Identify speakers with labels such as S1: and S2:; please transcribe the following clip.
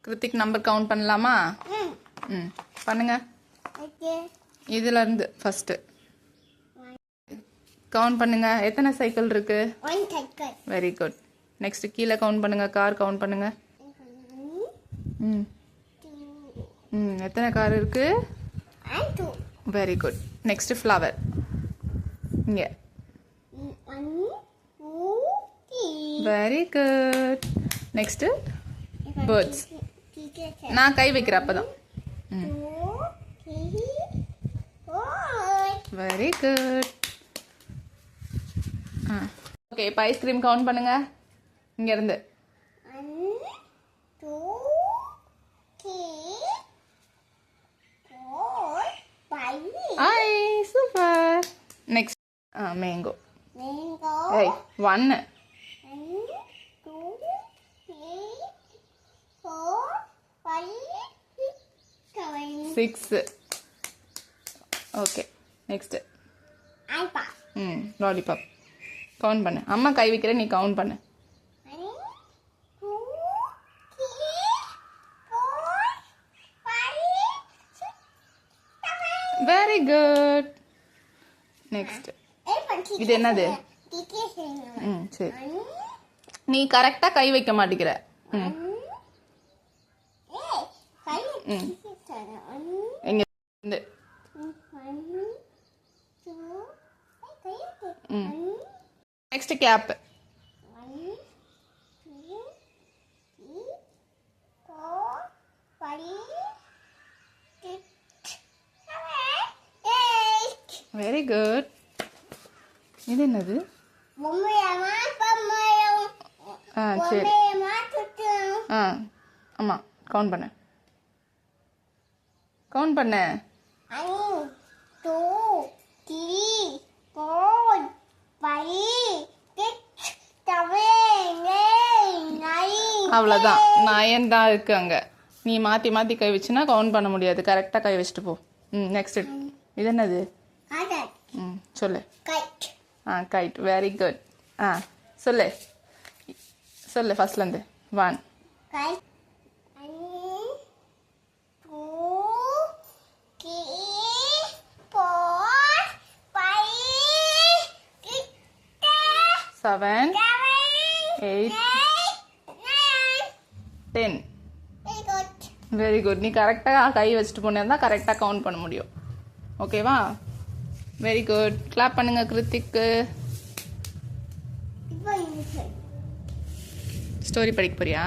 S1: Hrithik number count பண்ணலாமா? பண்ணுங்க. இதுல இருந்து ஃபர்ஸ்ட் கவுண்ட் பண்ணுங்க. எத்தனை சைக்கிள் இருக்கு? Very good. நெக்ஸ்ட் கீழே கவுண்ட் பண்ணுங்க. கார் கவுண்ட் பண்ணுங்க. எத்தனை கார் இருக்கு? Very good. Next flower. இங்க. Very good. Next birds. நான் கை வைக்கிறேன் அப்பதான். Very good. ஓகே, இப்போ ஐஸ்கிரீம் கவுண்ட் பண்ணுங்க. இங்க இருந்து சூப்பர். Next mango. ஏய் 1 6. Okay, next lollipop. கவுண்ட் பண்ணு. அம்மா கை வைக்கிறேன், நீ கவுண்ட் பண்ணு. Very good. நெக்ஸ்ட் இது என்னது? சரி, நீ கரெக்டா கை வைக்க மாட்டேங்கிற. இங்க இருந்து நெக்ஸ்ட் கேப். Very good. இது என்னது? சரி. ஆமா, கவுண்ட் பண்ணு. கவுண்ட் பண்ணு. அவ்வளோதான். 9 தான் இருக்கு அங்க. நீ மாத்தி மாத்தி கை வச்சுனா கவுண்ட் பண்ண முடியாது. கரெக்டா கை வச்சுட்டு போ. நெக்ஸ்ட் இது என்னது? சொல்லு. கைட். Very good. சொல்லு சொல்லு ஃபர்ஸ்ட்ல இருந்து. 1 7 8 10. Very good. நீ கரெக்டாக கை வச்சுட்டு போனேன்னா கரெக்டாக கவுண்ட் பண்ண முடியும். ஓகேவா? Very good. கிளாப் பண்ணுங்க கிருத்திக்கு. ஸ்டோரி படிக்க போறியா?